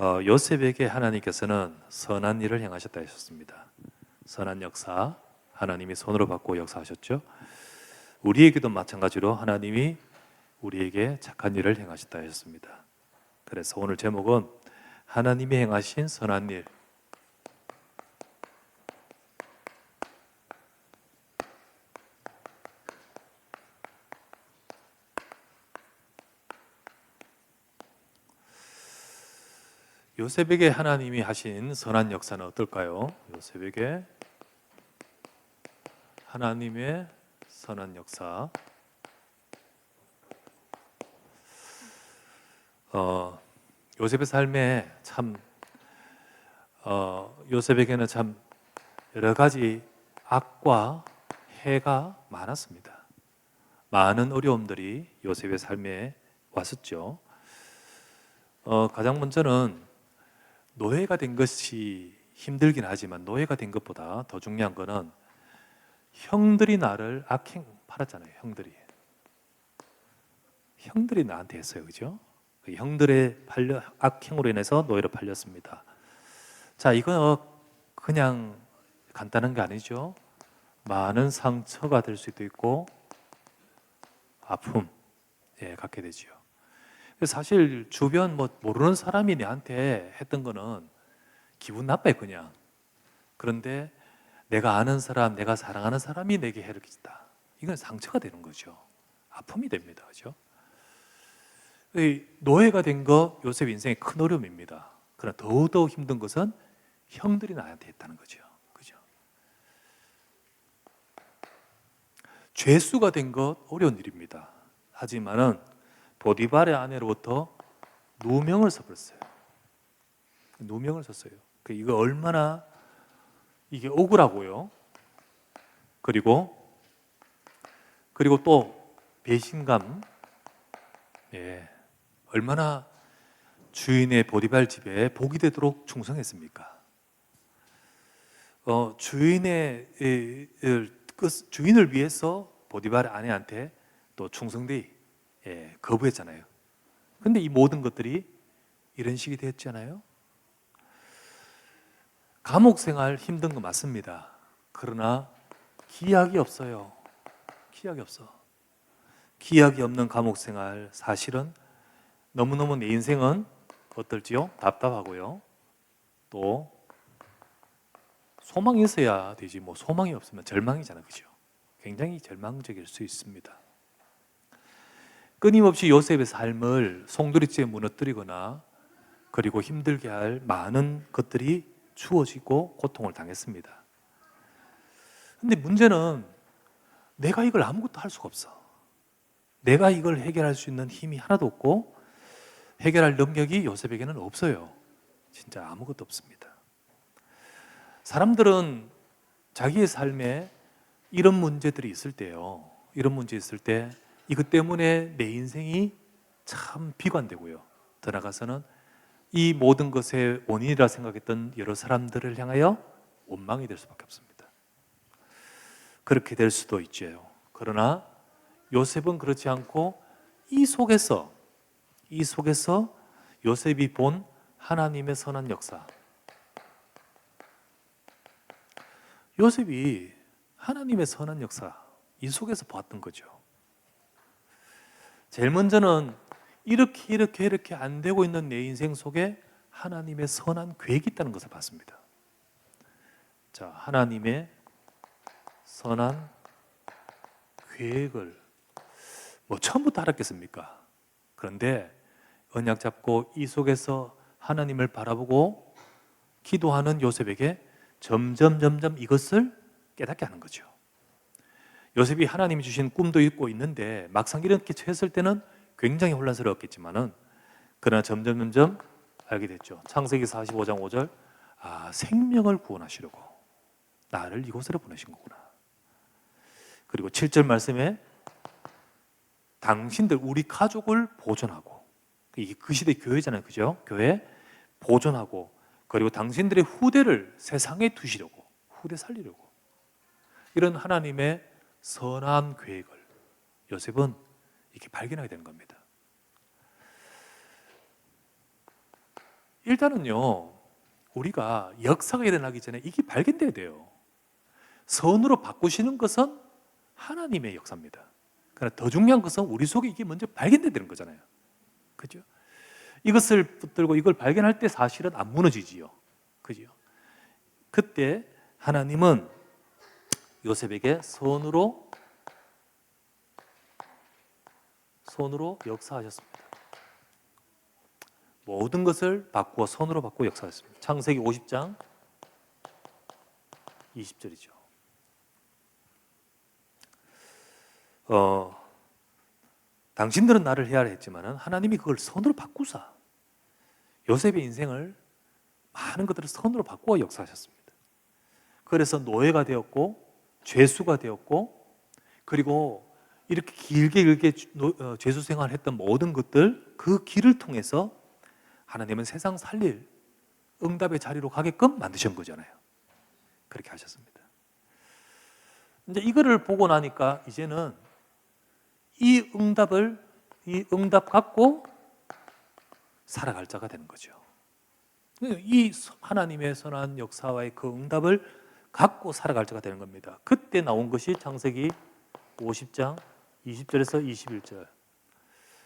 요셉에게 하나님께서는 선한 일을 행하셨다 하셨습니다. 선한 역사, 하나님이 손으로 받고 역사하셨죠. 우리에게도 마찬가지로 하나님이 우리에게 착한 일을 행하셨다 하셨습니다. 그래서 오늘 제목은 하나님이 행하신 선한 일. 요셉에게 하나님이 하신 선한 역사는 어떨까요? 요셉에게 하나님의 선한 역사. 요셉의 삶에 참 요셉에게는 참 여러 가지 악과 해가 많았습니다. 많은 어려움들이 요셉의 삶에 왔었죠. 가장 먼저는 노예가 된 것이 힘들긴 하지만 노예가 된 것보다 더 중요한 거는 형들이 나를 팔았잖아요. 형들이 나한테 했어요. 그죠? 그 형들의 악행으로 인해서 노예로 팔렸습니다. 자, 이거 그냥 간단한 게 아니죠. 많은 상처가 될 수도 있고 아픔 갖게 되죠. 사실 주변 모르는 사람이 내한테 했던 거는 기분 나빠요, 그냥. 그런데 내가 아는 사람, 내가 사랑하는 사람이 내게 해를 끼친다. 이건 상처가 되는 거죠. 아픔이 됩니다. 그죠? 노예가 된 거 요셉 인생의 큰 어려움입니다. 그러나 더더욱 힘든 것은 형들이 나한테 했다는 거죠. 그죠? 죄수가 된 것 어려운 일입니다. 하지만은 보디발의 아내로부터 누명을 써버렸어요. 누명을 썼어요. 이거 얼마나 이게 억울하고요. 그리고 또 배신감. 얼마나 주인의 보디발 집에 복이 되도록 충성했습니까? 주인을 위해서 보디발 아내한테 또 충성되이 거부했잖아요. 근데 이 모든 것들이 이런 식이 됐잖아요. 감옥 생활 힘든 거 맞습니다. 그러나 기약이 없어요. 기약이 없는 감옥 생활, 사실은 너무너무 내 인생은 어떨지요? 답답하고요. 또 소망이 있어야 되지, 소망이 없으면 절망이잖아요. 그죠? 굉장히 절망적일 수 있습니다. 끊임없이 요셉의 삶을 송두리째 무너뜨리거나 그리고 힘들게 할 많은 것들이 주어지고 고통을 당했습니다. 근데 문제는 내가 이걸 아무것도 할 수가 없어. 내가 이걸 해결할 수 있는 힘이 하나도 없고 해결할 능력이 요셉에게는 없어요. 진짜 아무것도 없습니다. 사람들은 자기의 삶에 이런 문제들이 있을 때요. 이런 문제 있을 때 이것 때문에 내 인생이 참 비관되고요. 더 나아가서는 이 모든 것의 원인이라 생각했던 여러 사람들을 향하여 원망이 될 수밖에 없습니다. 그렇게 될 수도 있죠. 그러나 요셉은 그렇지 않고 이 속에서 요셉이 본 하나님의 선한 역사, 요셉이 하나님의 선한 역사 이 속에서 봤던 거죠. 제일 먼저는 이렇게 안 되고 있는 내 인생 속에 하나님의 선한 계획이 있다는 것을 봤습니다. 자, 하나님의 선한 계획을 처음부터 알았겠습니까? 그런데 언약 잡고 이 속에서 하나님을 바라보고 기도하는 요셉에게 점점 이것을 깨닫게 하는 거죠. 요셉이 하나님이 주신 꿈도 있고 있는데 막상 이렇게 처했을 때는 굉장히 혼란스러웠겠지만은 그러나 점점 알게 됐죠. 창세기 45장 5절, 생명을 구원하시려고 나를 이곳으로 보내신 거구나. 그리고 7절 말씀에 당신들 우리 가족을 보존하고, 이게 그 시대 교회잖아요. 그죠? 교회 보존하고, 그리고 당신들의 후대를 세상에 두시려고, 후대 살리려고, 이런 하나님의 선한 계획을 요셉은 이렇게 발견하게 되는 겁니다. 일단은요, 우리가 역사가 일어나기 전에 이게 발견돼야 돼요. 선으로 바꾸시는 것은 하나님의 역사입니다. 그러나 더 중요한 것은 우리 속에 이게 먼저 발견돼야 되는 거잖아요. 그죠? 이것을 붙들고 이걸 발견할 때 사실은 안 무너지지요. 그죠? 그때 하나님은 요셉에게 손으로 역사하셨습니다. 모든 것을 바꾸어 손으로 바꾸어 역사하셨습니다. 창세기 50장 20절이죠. 당신들은 나를 헤아려 했지만 하나님이 그걸 손으로 바꾸사 요셉의 인생을 많은 것들을 손으로 바꾸어 역사하셨습니다. 그래서 노예가 되었고 죄수가 되었고, 그리고 이렇게 길게 죄수 생활을 했던 모든 것들, 그 길을 통해서 하나님은 세상 살릴 응답의 자리로 가게끔 만드신 거잖아요. 그렇게 하셨습니다. 이제 이거를 보고 나니까 이제는 이 응답 갖고 살아갈 자가 되는 거죠. 이 하나님의 선한 역사와의 그 응답을 갖고 살아갈 자가 되는 겁니다. 그때 나온 것이 창세기 50장 20절에서 21절.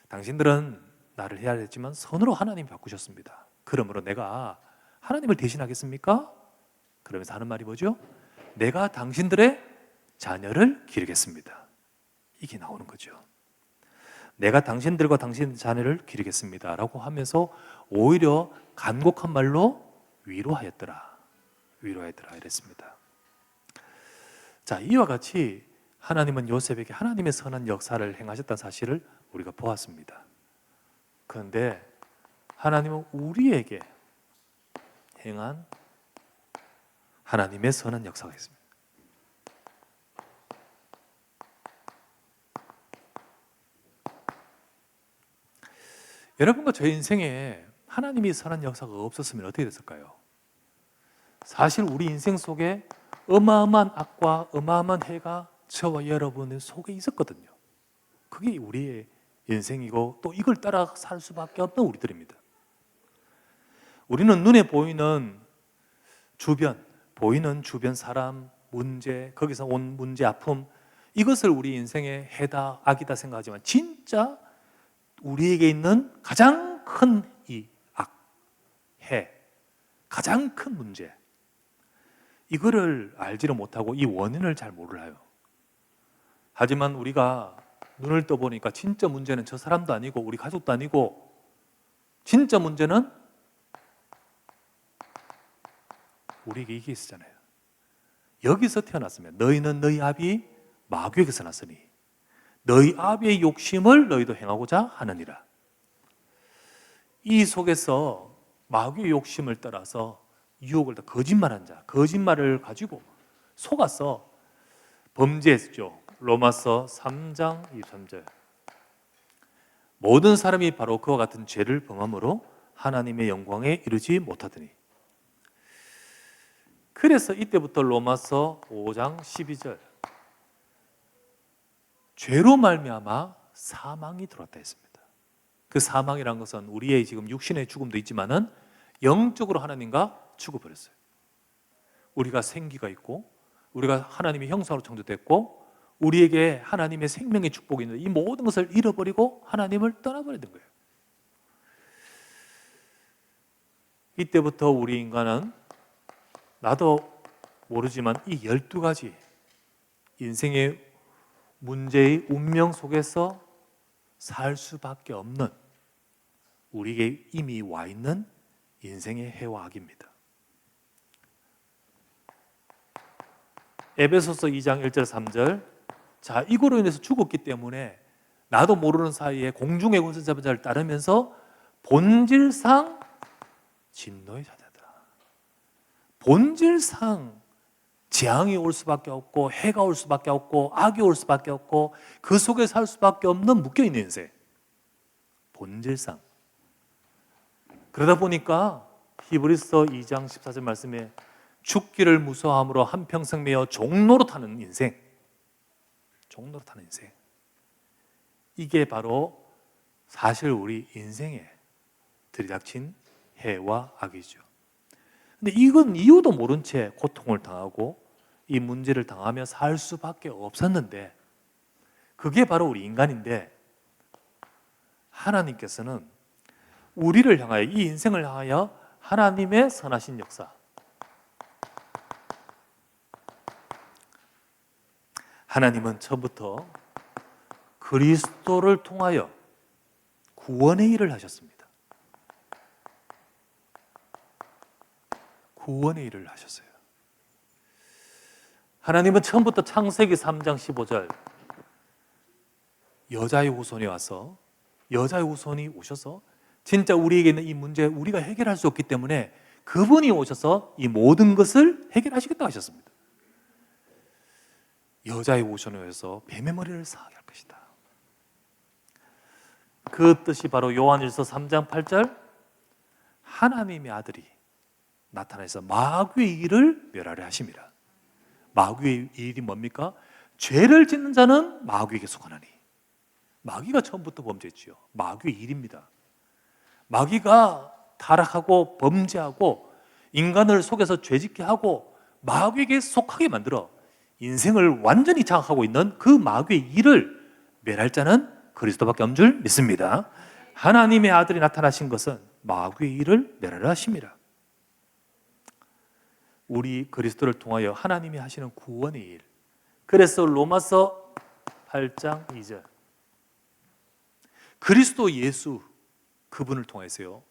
당신들은 나를 헤아려 했지만 선으로 하나님이 바꾸셨습니다. 그러므로 내가 하나님을 대신하겠습니까? 그러면서 하는 말이 뭐죠? 내가 당신들의 자녀를 기르겠습니다. 이게 나오는 거죠. 내가 당신들과 당신 자녀를 기르겠습니다 라고 하면서 오히려 간곡한 말로 위로하였더라 이랬습니다. 자, 이와 같이 하나님은 요셉에게 하나님의 선한 역사를 행하셨다는 사실을 우리가 보았습니다. 그런데 하나님은 우리에게 행한 하나님의 선한 역사가 있습니다. 여러분과 저의 인생에 하나님이 선한 역사가 없었으면 어떻게 됐을까요? 사실 우리 인생 속에 어마어마한 악과 어마어마한 해가 저와 여러분의 속에 있었거든요. 그게 우리의 인생이고 또 이걸 따라 살 수밖에 없는 우리들입니다. 우리는 눈에 보이는 주변 사람, 문제, 거기서 온 문제, 아픔, 이것을 우리 인생의 해다, 악이다 생각하지만 진짜 우리에게 있는 가장 큰 이 악, 해, 가장 큰 문제, 이거를 알지를 못하고 이 원인을 잘 몰라요. 하지만 우리가 눈을 떠보니까 진짜 문제는 저 사람도 아니고 우리 가족도 아니고 진짜 문제는 우리에게 이게 있었잖아요. 여기서 태어났으면 너희는 너희 아비 마귀에게서 났으니 너희 아비의 욕심을 너희도 행하고자 하느니라. 이 속에서 마귀의 욕심을 따라서 유혹을 다 거짓말한 자, 거짓말을 가지고 속아서 범죄했죠. 로마서 3장 23절. 모든 사람이 바로 그와 같은 죄를 범함으로 하나님의 영광에 이르지 못하더니. 그래서 이때부터 로마서 5장 12절. 죄로 말미암아 사망이 들어왔다 했습니다. 그 사망이란 것은 우리의 지금 육신의 죽음도 있지만은 영적으로 하나님과 죽어버렸어요. 우리가 생기가 있고 우리가 하나님의 형상으로 창조됐고 우리에게 하나님의 생명의 축복이 있는데 이 모든 것을 잃어버리고 하나님을 떠나버리는 거예요. 이때부터 우리 인간은 나도 모르지만 이 12가지 인생의 문제의 운명 속에서 살 수밖에 없는 우리에게 이미 와 있는 인생의 해와 악입니다. 에베소서 2장 1절 3절. 자, 이거로 인해서 죽었기 때문에 나도 모르는 사이에 공중의 권세 잡은 자를 따르면서 본질상 진노의 자녀다. 본질상 재앙이 올 수밖에 없고 해가 올 수밖에 없고 악이 올 수밖에 없고 그 속에 살 수밖에 없는 묶여있는 인생. 본질상. 그러다 보니까 히브리서 2장 14절 말씀에 죽기를 무서워함으로 한평생 매여 종로로 타는 인생. 종로로 타는 인생. 이게 바로 사실 우리 인생에 들이닥친 해와 악이죠. 근데 이건 이유도 모른 채 고통을 당하고 이 문제를 당하며 살 수밖에 없었는데, 그게 바로 우리 인간인데, 하나님께서는 우리를 향하여, 이 인생을 향하여 하나님의 선하신 역사, 하나님은 처음부터 그리스도를 통하여 구원의 일을 하셨습니다. 구원의 일을 하셨어요. 하나님은 처음부터 창세기 3장 15절 여자의 후손이 와서, 여자의 후손이 오셔서 진짜 우리에게 있는 이 문제 우리가 해결할 수 없기 때문에 그분이 오셔서 이 모든 것을 해결하시겠다 하셨습니다. 여자의 후손이 오셔서 뱀의 머리를 상하게 할 것이다. 그 뜻이 바로 요한일서 3장 8절 하나님의 아들이 나타나서 마귀의 일을 멸하려 하심이라. 마귀의 일이 뭡니까? 죄를 짓는 자는 마귀에게 속하나니. 마귀가 처음부터 범죄했지요. 마귀의 일입니다. 마귀가 타락하고 범죄하고 인간을 속여서 죄짓게 하고 마귀에게 속하게 만들어 인생을 완전히 장악하고 있는 그 마귀의 일을 멸할 자는 그리스도밖에 없는 줄 믿습니다. 하나님의 아들이 나타나신 것은 마귀의 일을 멸하려 하심이라. 우리 그리스도를 통하여 하나님이 하시는 구원의 일. 그래서 로마서 8장 2절 그리스도 예수 그분을 통해서요,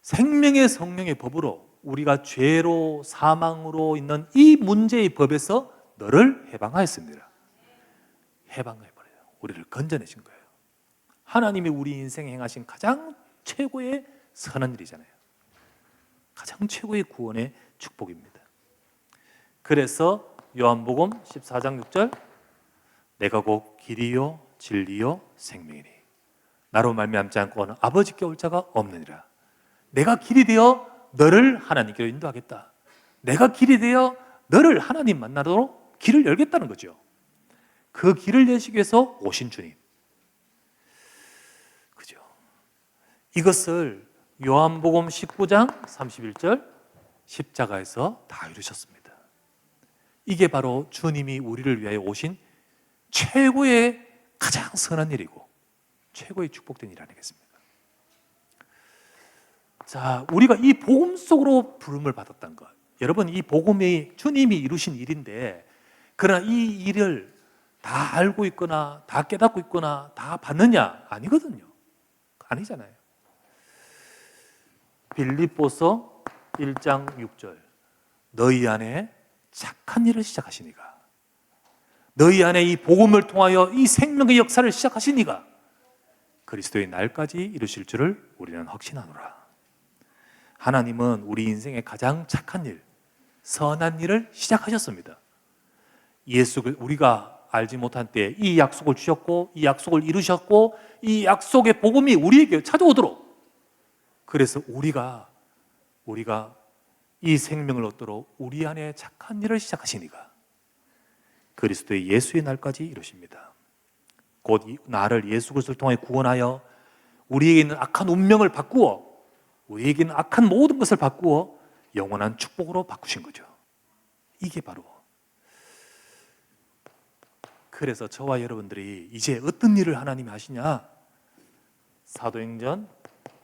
생명의 성령의 법으로 우리가 죄로 사망으로 있는 이 문제의 법에서 너를 해방하였습니다. 해방해버려요. 우리를 건져내신 거예요. 하나님이 우리 인생에 행하신 가장 최고의 선한 일이잖아요. 가장 최고의 구원의 축복입니다. 그래서 요한복음 14장 6절 내가 곧 길이요 진리요 생명이니 나로 말미암지 않고는 아버지께 올 자가 없느니라. 내가 길이 되어 너를 하나님께로 인도하겠다. 내가 길이 되어 너를 하나님 만나도록 길을 열겠다는 거죠. 그 길을 여시기 위해서 오신 주님. 그죠? 이것을 요한복음 19장 31절 십자가에서 다 이루셨습니다. 이게 바로 주님이 우리를 위하여 오신 최고의 가장 선한 일이고 최고의 축복된 일 아니겠습니까? 자, 우리가 이 복음 속으로 부름을 받았다는 것. 여러분, 이 복음이 주님이 이루신 일인데, 그러나 이 일을 다 알고 있거나 다 깨닫고 있거나 다 받느냐? 아니거든요. 아니잖아요. 빌립보서 1장 6절 너희 안에 착한 일을 시작하시니가, 너희 안에 이 복음을 통하여 이 생명의 역사를 시작하시니가 그리스도의 날까지 이루실 줄을 우리는 확신하노라. 하나님은 우리 인생의 가장 착한 일, 선한 일을 시작하셨습니다. 우리가 알지 못한 때에 이 약속을 주셨고 이 약속을 이루셨고 이 약속의 복음이 우리에게 찾아오도록, 그래서 우리가 이 생명을 얻도록 우리 안에 착한 일을 시작하시니가 그리스도의 예수의 날까지 이루십니다. 곧 나를 예수 그리스도를 통해 구원하여 우리에게 있는 악한 운명을 바꾸어, 우리에게 있는 악한 모든 것을 바꾸어 영원한 축복으로 바꾸신 거죠. 이게 바로, 그래서 저와 여러분들이 이제 어떤 일을 하나님이 하시냐? 사도행전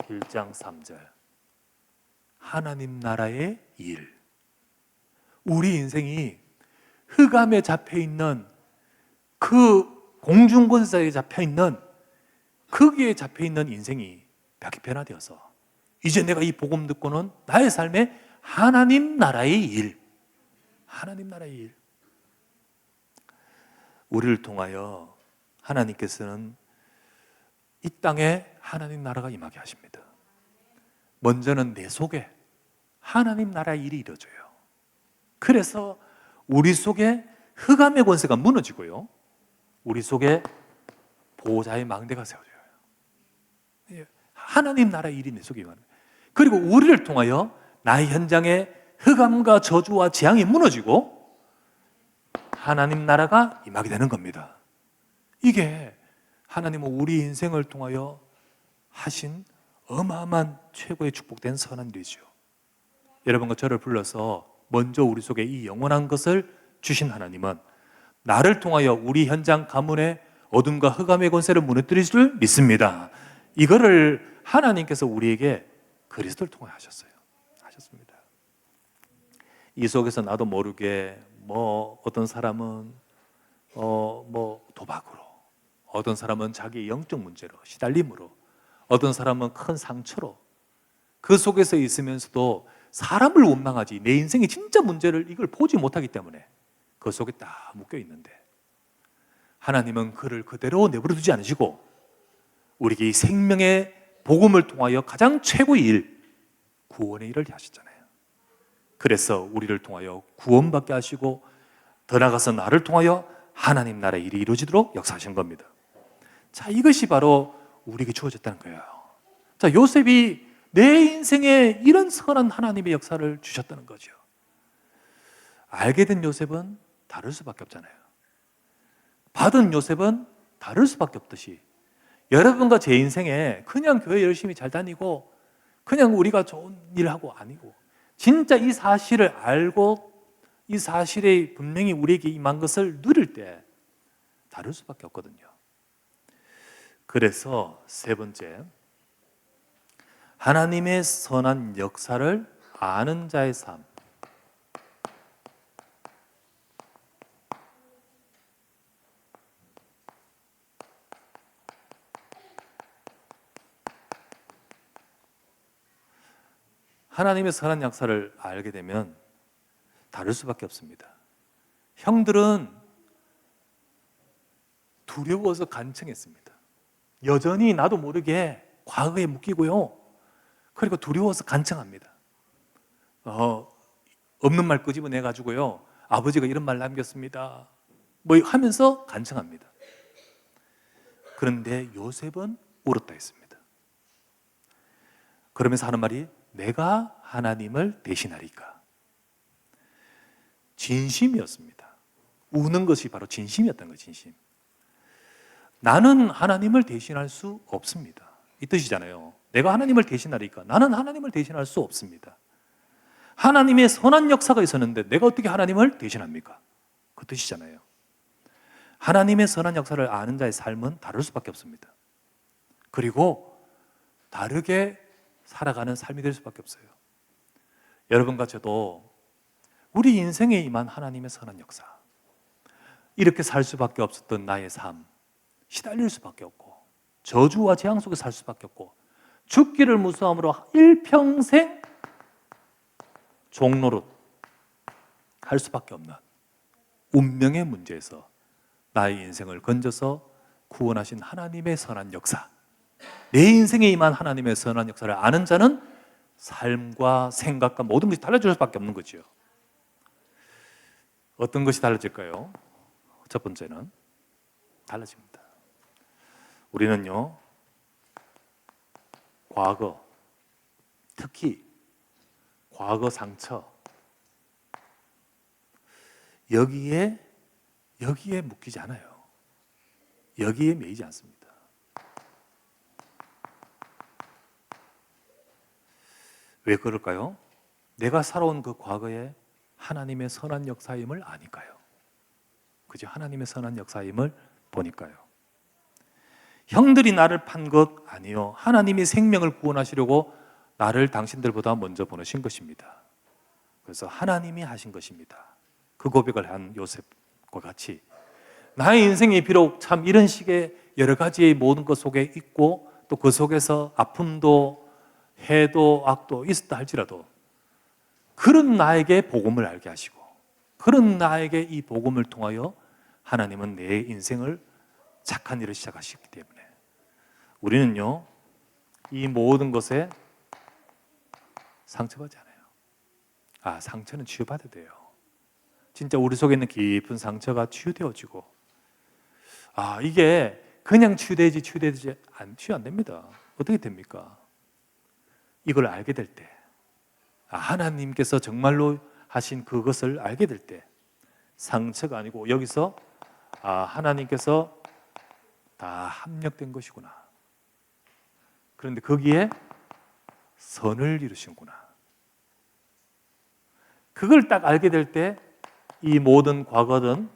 1장 3절 하나님 나라의 일. 우리 인생이 흑암에 잡혀있는 그 공중권세에 잡혀있는, 거기에 잡혀있는 인생이 변화되어서 이제 내가 이 복음 듣고는 나의 삶에 하나님 나라의 일, 하나님 나라의 일. 우리를 통하여 하나님께서는 이 땅에 하나님 나라가 임하게 하십니다. 먼저는 내 속에 하나님 나라의 일이 이루어져요. 그래서 우리 속에 흑암의 권세가 무너지고요, 우리 속에 보호자의 망대가 세워져요. 하나님 나라의 일이 내 속에 임하는. 그리고 우리를 통하여 나의 현장에 흑암과 저주와 재앙이 무너지고 하나님 나라가 임하게 되는 겁니다. 이게 하나님은 우리 인생을 통하여 하신 어마어마한 최고의 축복된 선한 일이죠. 여러분과 저를 불러서 먼저 우리 속에 이 영원한 것을 주신 하나님은 나를 통하여 우리 현장 가문의 어둠과 흑암의 권세를 무너뜨릴 줄 믿습니다. 이거를 하나님께서 우리에게 그리스도를 통해 하셨습니다. 이 속에서 나도 모르게 어떤 사람은 도박으로, 어떤 사람은 자기의 영적 문제로, 시달림으로, 어떤 사람은 큰 상처로 그 속에서 있으면서도 사람을 원망하지 내 인생의 진짜 문제를 이걸 보지 못하기 때문에 그 속에 딱 묶여 있는데 하나님은 그를 그대로 내버려 두지 않으시고 우리에게 이 생명의 복음을 통하여 가장 최고의 일, 구원의 일을 하셨잖아요. 그래서 우리를 통하여 구원받게 하시고 더 나아가서 나를 통하여 하나님 나라의 일이 이루어지도록 역사하신 겁니다. 자, 이것이 바로 우리에게 주어졌다는 거예요. 자, 요셉이 내 인생에 이런 선한 하나님의 역사를 주셨다는 거죠. 알게 된 요셉은 다를 수밖에 없잖아요. 받은 요셉은 다를 수밖에 없듯이 여러분과 제 인생에 그냥 교회 열심히 잘 다니고 그냥 우리가 좋은 일을 하고 아니고 진짜 이 사실을 알고 이 사실에 분명히 우리에게 임한 것을 누릴 때 다를 수밖에 없거든요. 그래서 세 번째, 하나님의 선한 역사를 아는 자의 삶. 하나님의 선한 역사를 알게 되면 다를 수밖에 없습니다. 형들은 두려워서 간청했습니다. 여전히 나도 모르게 과거에 묶이고요. 그리고 두려워서 간청합니다. 없는 말 끄집어내 가지고요. 아버지가 이런 말 남겼습니다. 하면서 간청합니다. 그런데 요셉은 울었다 했습니다. 그러면서 하는 말이 내가 하나님을 대신하리까. 진심이었습니다. 우는 것이 바로 진심이었던 거예요. 진심. 나는 하나님을 대신할 수 없습니다. 이 뜻이잖아요. 내가 하나님을 대신하리까. 나는 하나님을 대신할 수 없습니다. 하나님의 선한 역사가 있었는데 내가 어떻게 하나님을 대신합니까? 그 뜻이잖아요. 하나님의 선한 역사를 아는 자의 삶은 다를 수밖에 없습니다. 그리고 다르게 살아가는 삶이 될 수밖에 없어요. 여러분과 저도 우리 인생에 임한 하나님의 선한 역사, 이렇게 살 수밖에 없었던 나의 삶, 시달릴 수밖에 없고 저주와 재앙 속에 살 수밖에 없고 죽기를 무서함으로 일평생 종노릇 할 수밖에 없는 운명의 문제에서 나의 인생을 건져서 구원하신 하나님의 선한 역사, 내 인생에 임한 하나님의 선한 역사를 아는 자는 삶과 생각과 모든 것이 달라질 수밖에 없는 거죠. 어떤 것이 달라질까요? 첫 번째는 달라집니다. 우리는요, 과거, 특히 과거 상처, 여기에 묶이지 않아요. 여기에 매이지 않습니다. 왜 그럴까요? 내가 살아온 그 과거에 하나님의 선한 역사임을 아니까요. 그죠? 하나님의 선한 역사임을 보니까요. 형들이 나를 판 것 아니요. 하나님이 생명을 구원하시려고 나를 당신들보다 먼저 보내신 것입니다. 그래서 하나님이 하신 것입니다. 그 고백을 한 요셉과 같이 나의 인생이 비록 참 이런 식의 여러 가지의 모든 것 속에 있고 또 그 속에서 아픔도 해도 악도 있었다 할지라도 그런 나에게 복음을 알게 하시고 그런 나에게 이 복음을 통하여 하나님은 내 인생을 착한 일을 시작하시기 때문에 우리는요, 이 모든 것에 상처받지 않아요. 상처는 치유받아야 돼요. 진짜 우리 속에 있는 깊은 상처가 치유되어지고 이게 그냥 치유 안 됩니다. 어떻게 됩니까? 이걸 알게 될 때, 하나님께서 정말로 하신 그것을 알게 될 때 상처가 아니고 여기서 하나님께서 다 합력된 것이구나. 그런데 거기에 선을 이루시는구나. 그걸 딱 알게 될 때 이 모든 과거는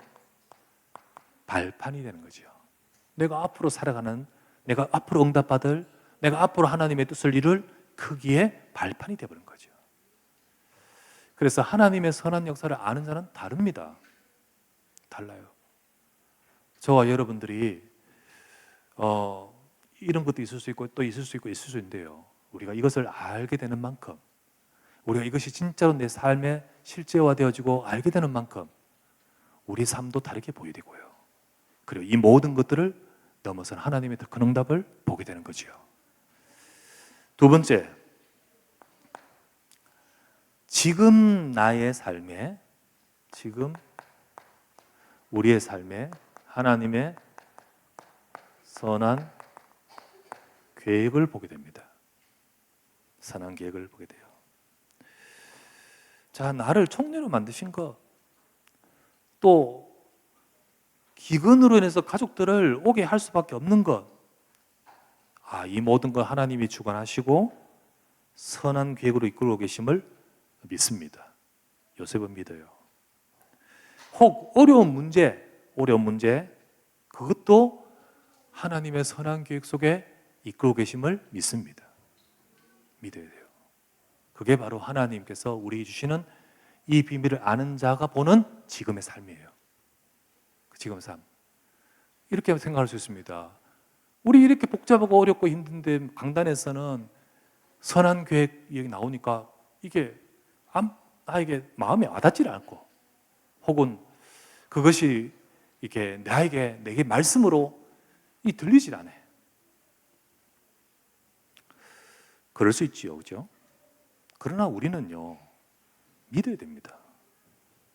발판이 되는 거죠. 내가 앞으로 살아가는, 내가 앞으로 응답받을, 내가 앞으로 하나님의 뜻을 이룰 크기의 발판이 되어버린 거죠. 그래서 하나님의 선한 역사를 아는 자는 다릅니다. 달라요. 저와 여러분들이 이런 것도 있을 수 있고 또 있을 수 있고 있을 수 있는데요, 우리가 이것을 알게 되는 만큼, 우리가 이것이 진짜로 내 삶에 실제화되어지고 알게 되는 만큼 우리 삶도 다르게 보이되고요, 그리고 이 모든 것들을 넘어선 하나님의 더 큰 응답을 보게 되는 거죠. 두 번째, 지금 나의 삶에, 지금 우리의 삶에 하나님의 선한 계획을 보게 됩니다. 선한 계획을 보게 돼요. 자, 나를 총리로 만드신 것, 또 기근으로 인해서 가족들을 오게 할 수밖에 없는 것, 이 모든 것 하나님이 주관하시고 선한 계획으로 이끌고 계심을 믿습니다. 요셉은 믿어요. 혹 어려운 문제, 그것도 하나님의 선한 계획 속에 이끌고 계심을 믿습니다. 믿어야 돼요. 그게 바로 하나님께서 우리에게 주시는 이 비밀을 아는 자가 보는 지금의 삶이에요. 지금의 삶. 이렇게 생각할 수 있습니다. 우리 이렇게 복잡하고 어렵고 힘든데 강단에서는 선한 계획 얘기 나오니까 이게 나에게 마음에 와닿지를 않고, 혹은 그것이 이렇게 내게 말씀으로 들리질 않아요. 그럴 수 있지요, 그죠? 그러나 우리는요, 믿어야 됩니다.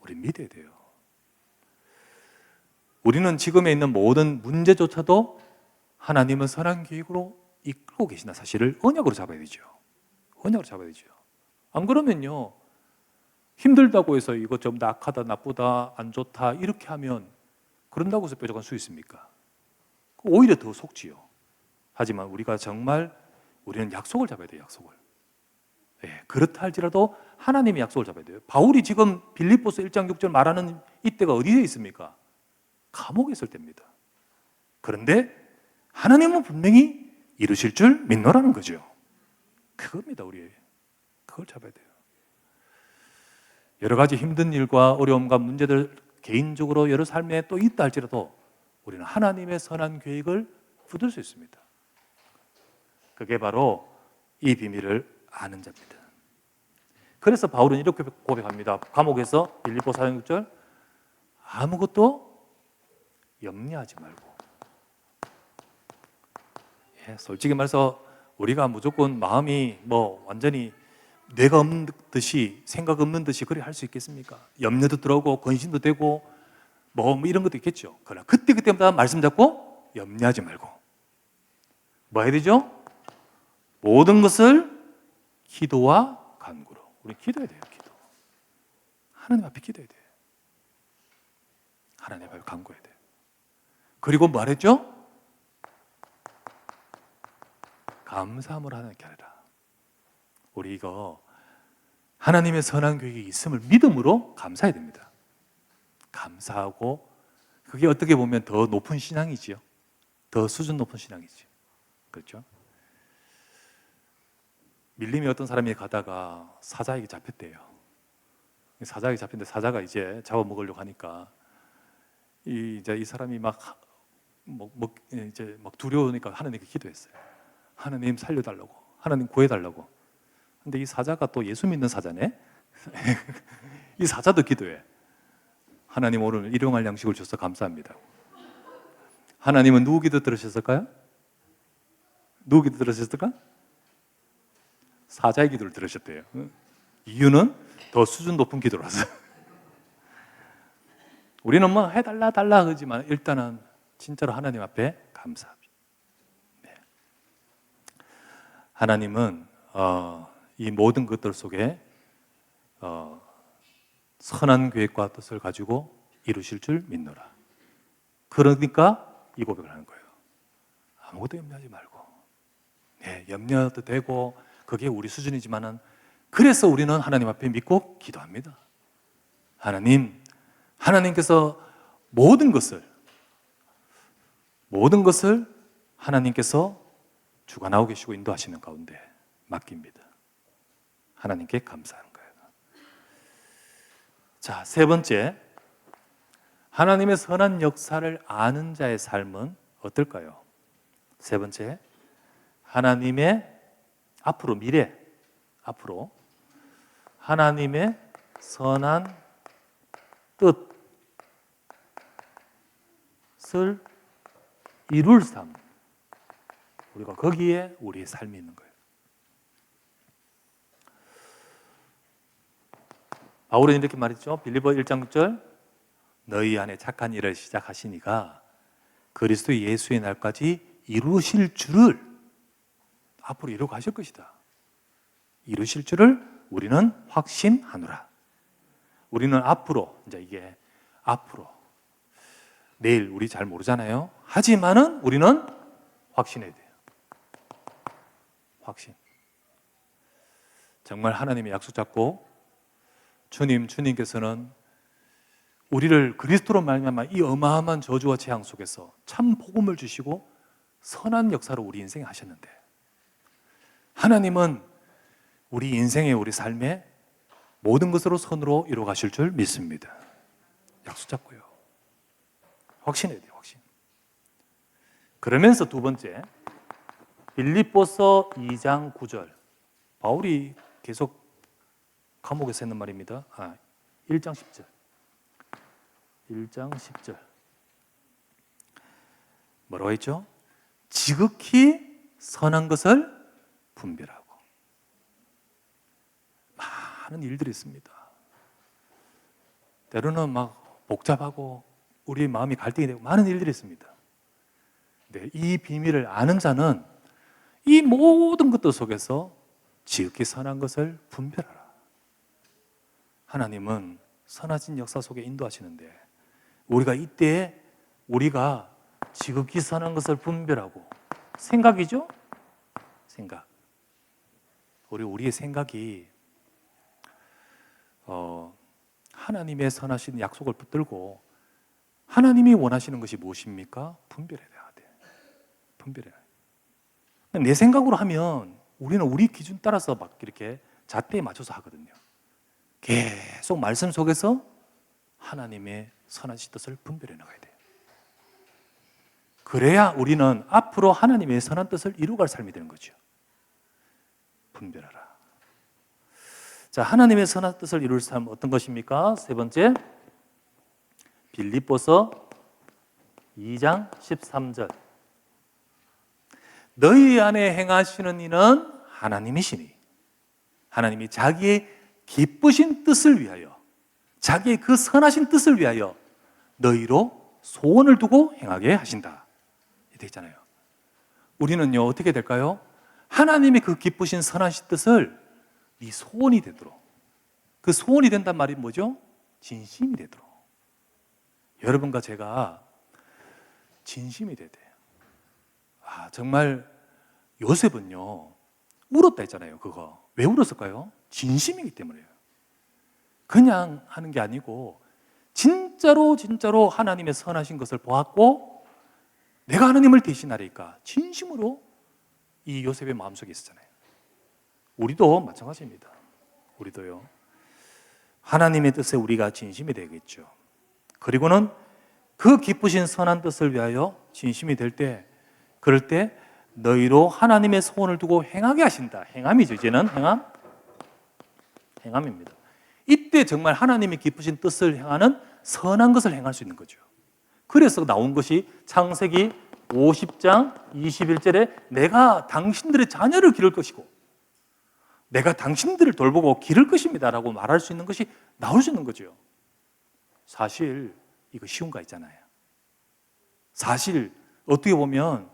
우리 믿어야 돼요. 우리는 지금에 있는 모든 문제조차도 하나님은 선한 계획으로 이끌고 계시나 사실을 언약으로 잡아야 되죠. 언약으로 잡아야 되죠. 안 그러면요, 힘들다고 해서 이것 좀 악하다, 나쁘다, 안 좋다 이렇게 하면 그런다고 해서 뾰족한 수 있습니까? 오히려 더 속지요. 하지만 우리가 정말 우리는 약속을 잡아야 돼요. 약속을. 그렇다 할지라도 하나님의 약속을 잡아야 돼요. 바울이 지금 빌립보서 1장 6절 말하는 이때가 어디에 있습니까? 감옥에 있을 때입니다. 그런데 하나님은 분명히 이루실 줄 믿노라는 거죠. 그겁니다. 우리 그걸 잡아야 돼요. 여러 가지 힘든 일과 어려움과 문제들 개인적으로 여러 삶에 또 있다 할지라도 우리는 하나님의 선한 계획을 붙들 수 있습니다. 그게 바로 이 비밀을 아는 자입니다. 그래서 바울은 이렇게 고백합니다. 감옥에서 빌립보 4장 6절, 아무것도 염려하지 말고. 솔직히 말해서 우리가 무조건 마음이 완전히 뇌가 없는 듯이, 생각 없는 듯이 그리 할 수 있겠습니까? 염려도 들어오고 근심도 되고 뭐 이런 것도 있겠죠. 그러나 그때마다 말씀 잡고 염려하지 말고 뭐 해야 되죠? 모든 것을 기도와 간구로. 우리 기도해야 돼요. 기도. 하나님 앞에 기도해야 돼요. 하나님 앞에 간구해야 돼요. 그리고 말했죠? 감사함을 하나님께 하라. 우리 이거 하나님의 선한 계획이 있음을 믿음으로 감사해야 됩니다. 감사하고, 그게 어떻게 보면 더 높은 신앙이지요. 더 수준 높은 신앙이지요. 그렇죠? 밀림에 어떤 사람이 가다가 사자에게 잡혔대요. 사자에게 잡혔는데 사자가 이제 잡아먹으려고 하니까 이 사람이 막 두려우니까 하나님께 기도했어요. 하나님 살려달라고, 하나님 구해달라고. 근데 이 사자가 또 예수 믿는 사자네. 이 사자도 기도해. 하나님 오늘 일용할 양식을 주셔서 감사합니다. 하나님은 누구 기도 들으셨을까요? 누구 기도 들으셨을까? 사자의 기도를 들으셨대요. 이유는 더 수준 높은 기도라서. 우리는 뭐 해달라 달라 하지만 일단은 진짜로 하나님 앞에 감사합니다. 네. 하나님은 이 모든 것들 속에 선한 계획과 뜻을 가지고 이루실 줄 믿노라. 그러니까 이 고백을 하는 거예요. 아무것도 염려하지 말고. 염려도 되고 그게 우리 수준이지만은 그래서 우리는 하나님 앞에 믿고 기도합니다. 하나님께서 모든 것을 하나님께서 주관하고 계시고 인도하시는 가운데 맡깁니다. 하나님께 감사하는 거예요. 자, 세 번째, 하나님의 선한 역사를 아는 자의 삶은 어떨까요? 세 번째, 하나님의 앞으로 하나님의 선한 뜻을 이룰 삶, 우리가 거기에 우리의 삶이 있는 거예요. 바울은 이렇게 말했죠. 빌립보 1장 6절, 너희 안에 착한 일을 시작하시니가 그리스도 예수의 날까지 이루실 줄을, 앞으로 이루어 가실 것이다, 이루실 줄을 우리는 확신하노라. 우리는 앞으로, 이제 이게 앞으로, 내일 우리 잘 모르잖아요. 하지만은 우리는 확신해야 돼요. 확신. 정말 하나님의 약속 잡고 주님께서는 우리를 그리스도로 말미암아 이 어마어마한 저주와 재앙 속에서 참 복음을 주시고 선한 역사로 우리 인생에 하셨는데, 하나님은 우리 인생의, 우리 삶의 모든 것으로 선으로 이루어 가실 줄 믿습니다. 약속 잡고요. 확신해야 돼요, 확신. 그러면서 두 번째, 빌립보서 2장 9절. 바울이 계속 감옥에서 했는 말입니다. 1장 10절. 1장 10절. 뭐라고 했죠? 지극히 선한 것을 분별하고. 많은 일들이 있습니다. 때로는 막 복잡하고 우리의 마음이 갈등이 되고 많은 일들이 있습니다. 네, 이 비밀을 아는 자는 이 모든 것들 속에서 지극히 선한 것을 분별하라. 하나님은 선하신 역사 속에 인도하시는데, 우리가 이때에 우리가 지극히 선한 것을 분별하고, 생각이죠? 생각. 우리의 생각이 하나님의 선하신 약속을 붙들고 하나님이 원하시는 것이 무엇입니까? 분별해야 돼요. 분별해야 돼요. 내 생각으로 하면 우리는 우리 기준 따라서 막 이렇게 잣대에 맞춰서 하거든요. 계속 말씀 속에서 하나님의 선하신 뜻을 분별해 나가야 돼요. 그래야 우리는 앞으로 하나님의 선한 뜻을 이루어갈 삶이 되는 거죠. 분별하라. 자, 하나님의 선한 뜻을 이룰 삶 어떤 것입니까? 세 번째, 빌립보서 2장 13절. 너희 안에 행하시는 이는 하나님이시니, 하나님이 자기의 기쁘신 뜻을 위하여, 자기의 그 선하신 뜻을 위하여 너희로 소원을 두고 행하게 하신다. 이렇게 있잖아요. 우리는요, 어떻게 될까요? 하나님의 그 기쁘신 선하신 뜻을 네 소원이 되도록, 그 소원이 된단 말이 뭐죠? 진심이 되도록. 여러분과 제가 진심이 돼야 돼요. 정말 요셉은요, 울었다 했잖아요. 그거 왜 울었을까요? 진심이기 때문에요. 그냥 하는 게 아니고 진짜로 하나님의 선하신 것을 보았고, 내가 하나님을 대신하리까 진심으로 이 요셉의 마음속에 있었잖아요. 우리도 마찬가지입니다. 우리도요, 하나님의 뜻에 우리가 진심이 되겠죠. 그리고는 그 기쁘신 선한 뜻을 위하여 진심이 될 때, 그럴 때 너희로 하나님의 소원을 두고 행하게 하신다. 행함이죠. 이제는 행함입니다. 이때 정말 하나님의 기쁘신 뜻을 행하는 선한 것을 행할 수 있는 거죠. 그래서 나온 것이 창세기 50장 21절에 내가 당신들의 자녀를 기를 것이고 내가 당신들을 돌보고 기를 것입니다 라고 말할 수 있는 것이 나올 수 있는 거죠. 사실 이거 쉬운 거 있잖아요. 사실 어떻게 보면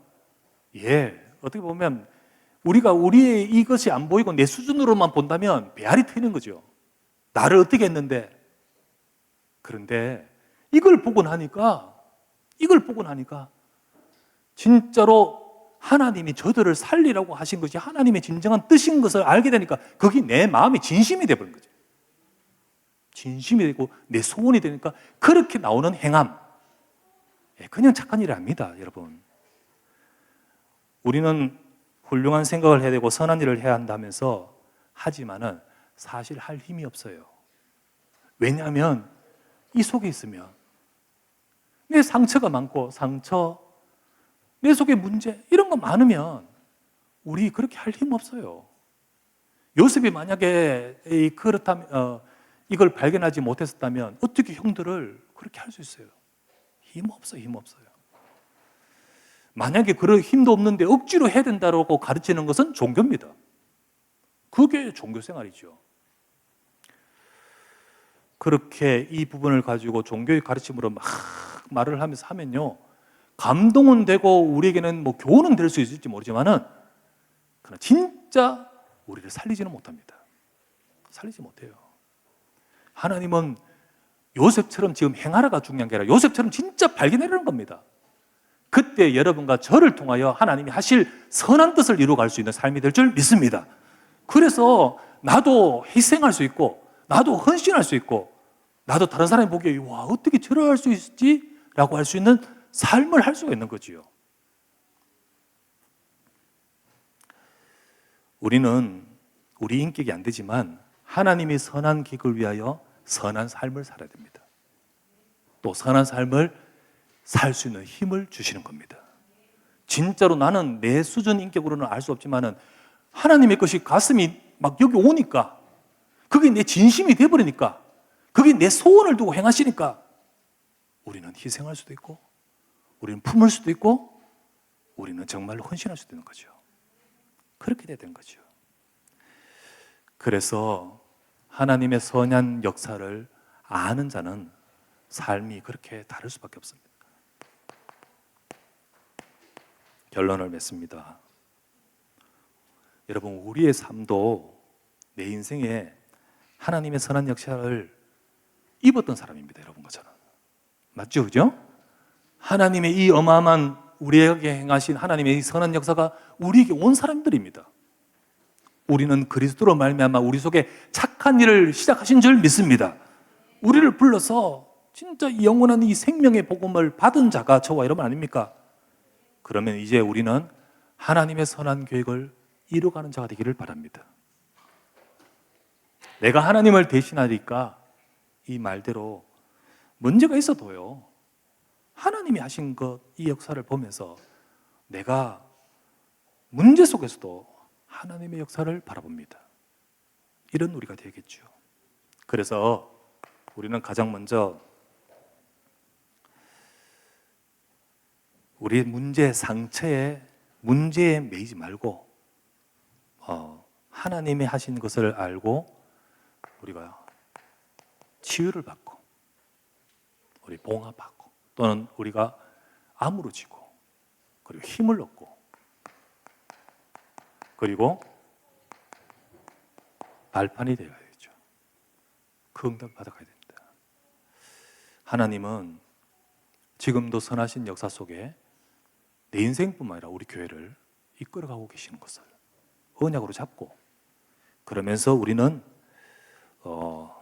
우리가 우리의 이것이 안 보이고 내 수준으로만 본다면 배알이 트이는 거죠. 나를 어떻게 했는데. 그런데 이걸 보고 나니까 진짜로 하나님이 저들을 살리라고 하신 것이 하나님의 진정한 뜻인 것을 알게 되니까 그게 내 마음이 진심이 되어버린 거죠. 진심이 되고 내 소원이 되니까 그렇게 나오는 행함, 그냥 착한 일이 아닙니다, 여러분. 우리는 훌륭한 생각을 해야 되고 선한 일을 해야 한다면서 하지만은 사실 할 힘이 없어요. 왜냐하면 이 속에 있으면 내 상처가 많고 내 속에 문제 이런 거 많으면 우리 그렇게 할 힘 없어요. 요셉이 만약에 그렇다면 이걸 발견하지 못했었다면 어떻게 형들을 그렇게 할 수 있어요? 힘 없어요. 만약에 그런 힘도 없는데 억지로 해야 된다고 가르치는 것은 종교입니다. 그게 종교 생활이죠. 그렇게 이 부분을 가지고 종교의 가르침으로 막 말을 하면서 하면요, 감동은 되고 우리에게는 뭐 교훈은 될 수 있을지 모르지만은 그러나 진짜 우리를 살리지는 못합니다. 살리지 못해요. 하나님은 요셉처럼 지금 행하라가 중요한 게 아니라 요셉처럼 진짜 발견하려는 겁니다. 그때 여러분과 저를 통하여 하나님이 하실 선한 뜻을 이루어갈 수 있는 삶이 될 줄 믿습니다. 그래서 나도 희생할 수 있고 나도 헌신할 수 있고 나도 다른 사람이 보기에 와 어떻게 저럴 수 있지? 라고 할 수 있는 삶을 할 수가 있는 거지요. 우리는 우리 인격이 안 되지만 하나님이 선한 계획을 위하여 선한 삶을 살아야 됩니다. 또 선한 삶을 살 수 있는 힘을 주시는 겁니다. 진짜로 나는 내 수준 인격으로는 알 수 없지만은 하나님의 것이 가슴이 막 여기 오니까 그게 내 진심이 되어버리니까 그게 내 소원을 두고 행하시니까 우리는 희생할 수도 있고 우리는 품을 수도 있고 우리는 정말로 헌신할 수도 있는 거죠. 그렇게 돼야 되는 거죠. 그래서 하나님의 선한 역사를 아는 자는 삶이 그렇게 다를 수밖에 없습니다. 결론을 맺습니다. 여러분, 우리의 삶도 내 인생에 하나님의 선한 역사를 입었던 사람입니다. 여러분과 저는. 맞죠? 그죠? 하나님의 이 어마어마한 우리에게 행하신 하나님의 이 선한 역사가 우리에게 온 사람들입니다. 우리는 그리스도로 말미암아 우리 속에 착한 일을 시작하신 줄 믿습니다. 우리를 불러서 진짜 영원한 이 생명의 복음을 받은 자가 저와 여러분 아닙니까? 그러면 이제 우리는 하나님의 선한 계획을 이루어가는 자가 되기를 바랍니다. 내가 하나님을 대신하니까 이 말대로 문제가 있어도요, 하나님이 하신 것, 이 역사를 보면서 내가 문제 속에서도 하나님의 역사를 바라봅니다. 이런 우리가 되겠죠. 그래서 우리는 가장 먼저 우리의 문제, 상처에 문제에 매이지 말고 하나님이 하신 것을 알고 우리가 치유를 받고 우리 봉합하고 또는 우리가 아무러지고 그리고 힘을 얻고 그리고 발판이 되어야죠. 그 응답 받아가야 됩니다. 하나님은 지금도 선하신 역사 속에 내 인생뿐만 아니라 우리 교회를 이끌어가고 계시는 것을 언약으로 잡고 그러면서 우리는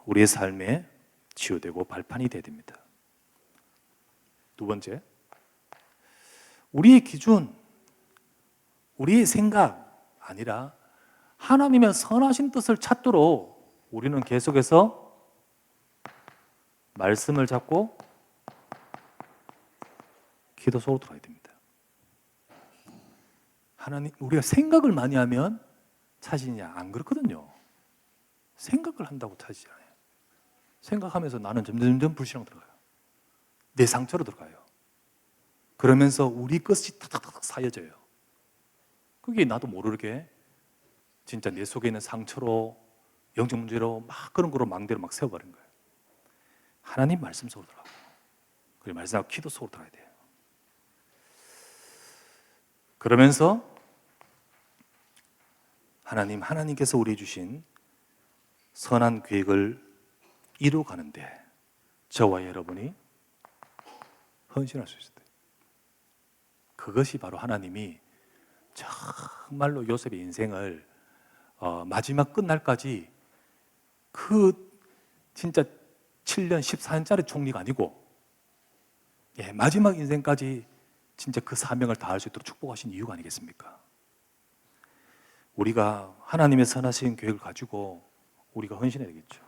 우리의 삶에 치유되고 발판이 되어야 됩니다. 두 번째, 우리의 기준, 우리의 생각 아니라 하나님의 선하신 뜻을 찾도록 우리는 계속해서 말씀을 잡고 기도 속으로 들어가야 됩니다. 하나님, 우리가 생각을 많이 하면 찾으냐? 안 그렇거든요. 생각을 한다고 찾지 않아요. 생각하면서 나는 점점 불신앙 들어가요. 내 상처로 들어가요. 그러면서 우리 것이 탁탁탁 쌓여져요. 그게 나도 모르게 진짜 내 속에 있는 상처로 영적 문제로 막 그런 거로 망대로 막 세워버린 거예요. 하나님 말씀 속으로 들어가고 그리고 말씀하고 기도 속으로 들어가야 돼요. 그러면서 하나님께서 우리에게 주신 선한 계획을 이루어가는데 저와 여러분이 헌신할 수 있어야 돼요. 그것이 바로 하나님이 정말로 요셉의 인생을 마지막 끝날까지 진짜 7년 14년짜리 총리가 아니고 마지막 인생까지 진짜 그 사명을 다할 수 있도록 축복하신 이유가 아니겠습니까? 우리가 하나님의 선하신 계획을 가지고 우리가 헌신해야 되겠죠.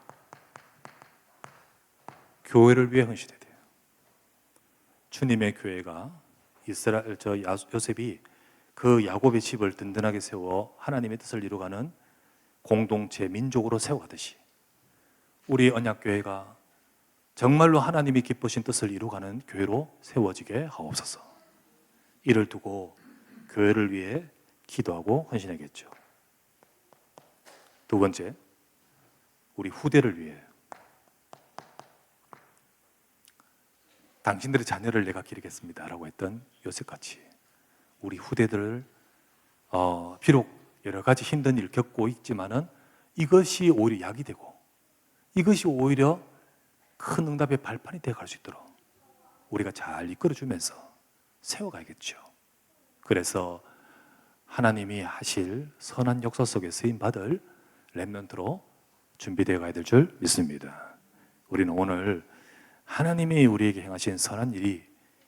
교회를 위해 헌신해야 돼요. 주님의 교회가 요셉이 그 야곱의 집을 든든하게 세워 하나님의 뜻을 이루어가는 공동체 민족으로 세워가듯이 우리 언약교회가 정말로 하나님이 기쁘신 뜻을 이루어가는 교회로 세워지게 하옵소서. 이를 두고 교회를 위해 기도하고 헌신하겠죠. 두 번째, 우리 후대를 위해 당신들의 자녀를 내가 기르겠습니다 라고 했던 요셉같이 우리 후대들을 비록 여러 가지 힘든 일을 겪고 있지만은 이것이 오히려 약이 되고 이것이 오히려 큰 응답의 발판이 되어갈 수 있도록 우리가 잘 이끌어주면서 세워가야겠죠. 그래서 하나님이 하실 선한 역사 속에 쓰임받을 렘넌트로 준비되어 가야 될 줄 믿습니다. 우리는 오늘 하나님이 우리에게 행하신 선한 일이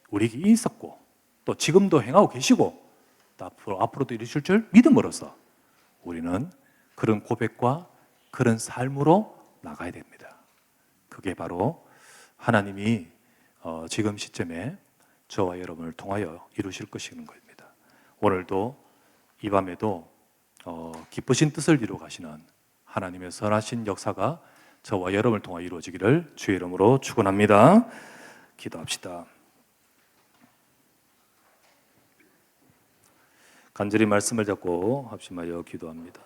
우리에게 있었고 또 지금도 행하고 계시고 또 앞으로도 이루실 줄 믿음으로써 우리는 그런 고백과 그런 삶으로 나가야 됩니다. 그게 바로 하나님이 지금 시점에 저와 여러분을 통하여 이루실 것인 것입니다. 오늘도 이 밤에도 기쁘신 뜻을 이루어 가시는 하나님의 선하신 역사가 저와 여러분을 통하여 이루어지기를 주의 이름으로 축원합니다. 기도합시다. 간절히 말씀을 잡고 합심하여 기도합니다.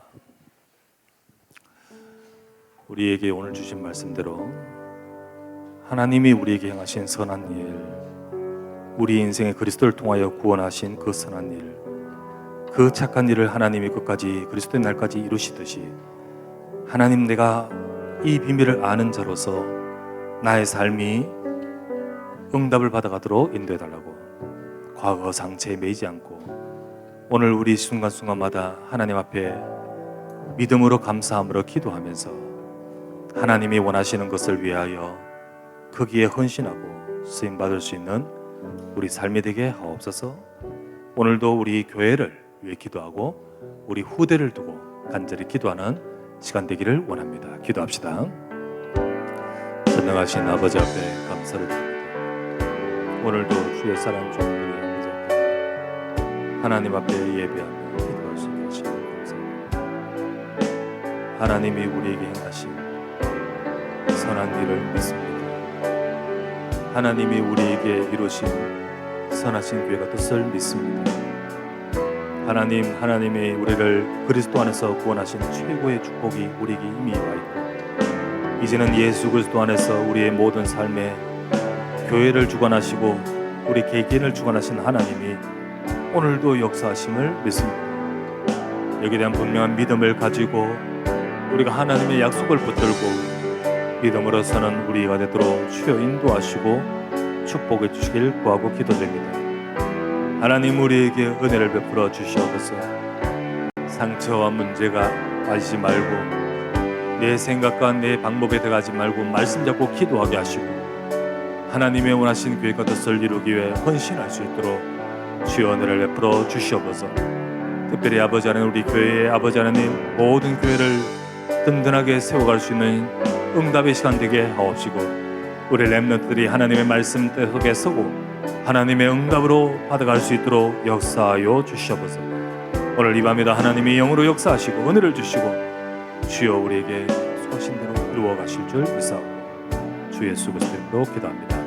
우리에게 오늘 주신 말씀대로 하나님이 우리에게 행하신 선한 일, 우리 인생의 그리스도를 통하여 구원하신 그 선한 일, 그 착한 일을 하나님이 끝까지 그리스도의 날까지 이루시듯이 하나님, 내가 이 비밀을 아는 자로서 나의 삶이 응답을 받아가도록 인도해달라고 과거 상처에 매이지 않고 오늘 우리 순간순간마다 하나님 앞에 믿음으로 감사함으로 기도하면서 하나님이 원하시는 것을 위하여 거기에 헌신하고 쓰임받을 수 있는 우리 삶이 되게 하옵소서. 오늘도 우리 교회를 위해 기도하고 우리 후대를 두고 간절히 기도하는 시간 되기를 원합니다. 기도합시다. 전능하신 아버지 앞에 감사를 드립니다. 오늘도 주의 사랑 종들이 아버지 앞에 하나님 앞에 예배하며 기도할 수 있게 하시니 감사합니다. 하나님이 우리에게 행하신 선한 일을 믿습니다. 하나님이 우리에게 이루신 선하신 교회가 뜻을 믿습니다. 하나님이 우리를 그리스도 안에서 구원하신 최고의 축복이 우리에게 이미 와 있고 이제는 예수 그리스도 안에서 우리의 모든 삶에 교회를 주관하시고 우리 개개인을 주관하신 하나님이 오늘도 역사하심을 믿습니다. 여기에 대한 분명한 믿음을 가지고 우리가 하나님의 약속을 붙들고 믿음으로서는 우리가 되도록 주여 인도하시고 축복해 주시길 구하고 기도드립니다. 하나님, 우리에게 은혜를 베풀어 주시옵소서. 상처와 문제가 빠지지 말고 내 생각과 내 방법에 들어가지 말고 말씀 잡고 기도하게 하시고 하나님의 원하신 계획과 뜻을 이루기 위해 헌신할 수 있도록 주여 은혜를 베풀어 주시옵소서. 특별히 아버지 하나님, 우리 교회의 아버지 하나님, 모든 교회를 든든하게 세워갈 수 있는 응답의 시간 되게 하옵시고 우리 렘넌트들이 하나님의 말씀 속에 서고 하나님의 응답으로 받아갈 수 있도록 역사하여 주시옵소서. 오늘 이 밤에도 하나님이 영으로 역사하시고 은혜를 주시고 주여 우리에게 소하신 대로 이루어 가실 줄 믿사옵고 주 예수 그리스도로 기도합니다.